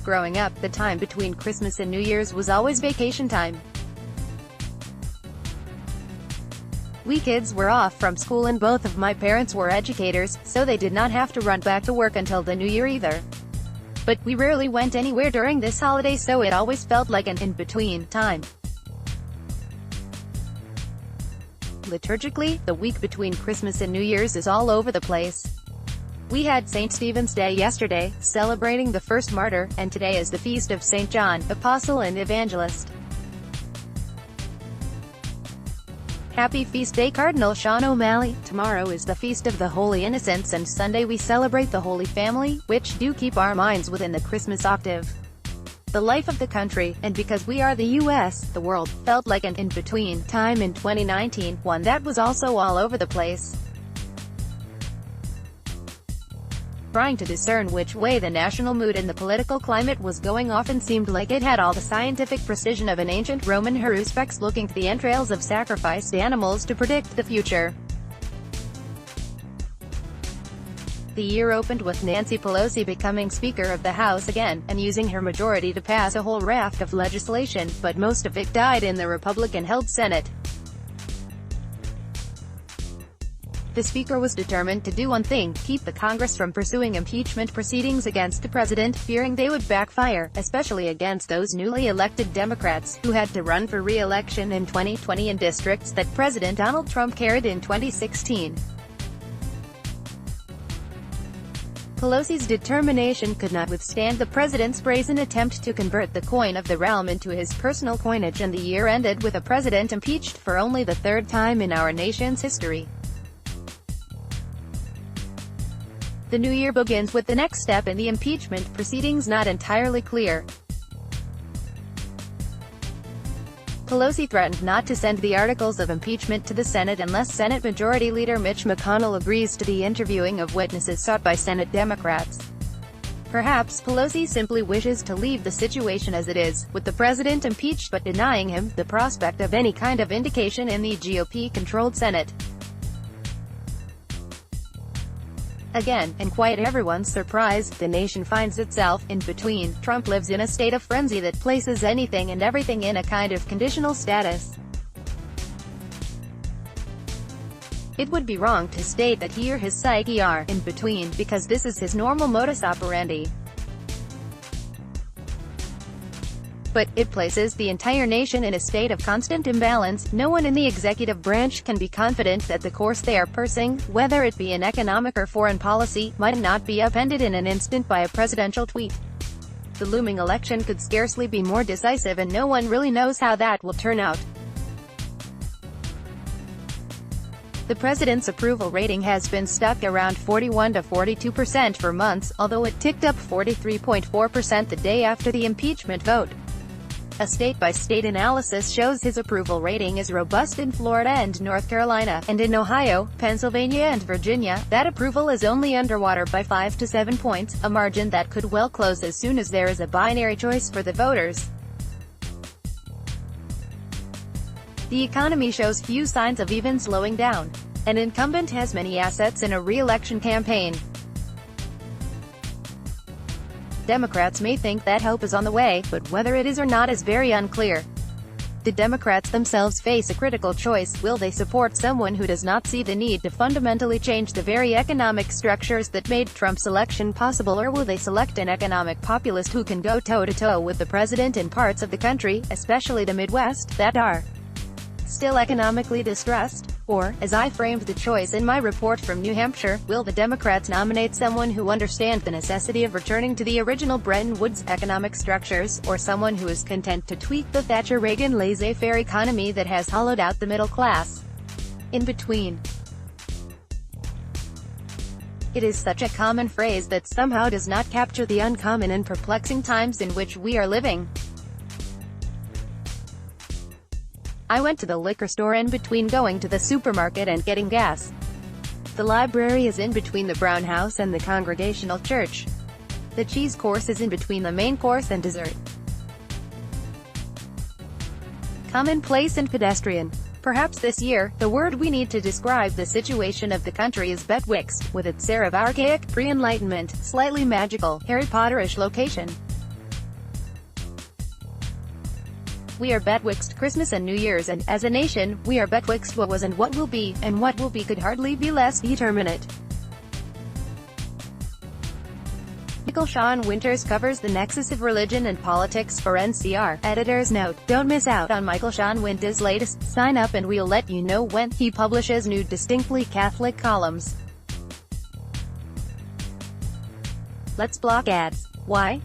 Growing up, the time between Christmas and New Year's was always vacation time. We kids were off from school and both of my parents were educators, so they did not have to run back to work until the New Year either. But we rarely went anywhere during this holiday, so it always felt like an in-between time. Liturgically, the week between Christmas and New Year's is all over the place. We had St. Stephen's Day yesterday, celebrating the first martyr, and today is the feast of St. John, Apostle and Evangelist. Happy Feast Day, Cardinal Sean O'Malley. Tomorrow is the Feast of the Holy Innocents, and Sunday we celebrate the Holy Family, which do keep our minds within the Christmas octave. The life of the country, and because we are the U.S., the world, felt like an in-between time in 2019, one that was also all over the place. Trying to discern which way the national mood and the political climate was going often seemed like it had all the scientific precision of an ancient Roman haruspex looking to the entrails of sacrificed animals to predict the future. The year opened with Nancy Pelosi becoming Speaker of the House again, and using her majority to pass a whole raft of legislation, but most of it died in the Republican-held Senate. The Speaker was determined to do one thing: keep the Congress from pursuing impeachment proceedings against the President, fearing they would backfire, especially against those newly elected Democrats, who had to run for re-election in 2020 in districts that President Donald Trump carried in 2016. Pelosi's determination could not withstand the president's brazen attempt to convert the coin of the realm into his personal coinage, and the year ended with a president impeached for only the third time in our nation's history. The new year begins with the next step in the impeachment proceedings not entirely clear. Pelosi threatened not to send the articles of impeachment to the Senate unless Senate Majority Leader Mitch McConnell agrees to the interviewing of witnesses sought by Senate Democrats. Perhaps Pelosi simply wishes to leave the situation as it is, with the president impeached but denying him the prospect of any kind of indication in the GOP-controlled Senate. Again, and quite everyone's surprise, the nation finds itself in between. Trump lives in a state of frenzy that places anything and everything in a kind of conditional status. It would be wrong to state that he or his psyche are in between, because this is his normal modus operandi. But it places the entire nation in a state of constant imbalance. No one in the executive branch can be confident that the course they are pursuing, whether it be in economic or foreign policy, might not be upended in an instant by a presidential tweet. The looming election could scarcely be more decisive, and no one really knows how that will turn out. The president's approval rating has been stuck around 41 to 42% for months, although it ticked up 43.4% the day after the impeachment vote. A state-by-state analysis shows his approval rating is robust in Florida and North Carolina, and in Ohio, Pennsylvania and Virginia, that approval is only underwater by 5 to 7 points, a margin that could well close as soon as there is a binary choice for the voters. The economy shows few signs of even slowing down. An incumbent has many assets in a re-election campaign. Democrats may think that hope is on the way, but whether it is or not is very unclear. The Democrats themselves face a critical choice: will they support someone who does not see the need to fundamentally change the very economic structures that made Trump's election possible, or will they select an economic populist who can go toe-to-toe with the president in parts of the country, especially the Midwest, that are still economically distressed? Or, as I framed the choice in my report from New Hampshire, will the Democrats nominate someone who understands the necessity of returning to the original Bretton Woods economic structures, or someone who is content to tweak the Thatcher-Reagan laissez-faire economy that has hollowed out the middle class? In between. It is such a common phrase that somehow does not capture the uncommon and perplexing times in which we are living. I went to the liquor store in between going to the supermarket and getting gas. The library is in between the Brown House and the Congregational Church. The cheese course is in between the main course and dessert. Commonplace and pedestrian. Perhaps this year, the word we need to describe the situation of the country is betwixt, with its air of archaic, pre-Enlightenment, slightly magical, Harry Potter-ish location. we are betwixt Christmas and New Year's, and, as a nation, we are betwixt what was and what will be, and what will be could hardly be less determinate. Michael Sean Winters covers the nexus of religion and politics for NCR. Editor's note: don't miss out on Michael Sean Winters' latest. Sign up and we'll let you know when he publishes new distinctly Catholic columns. Let's block ads. Why?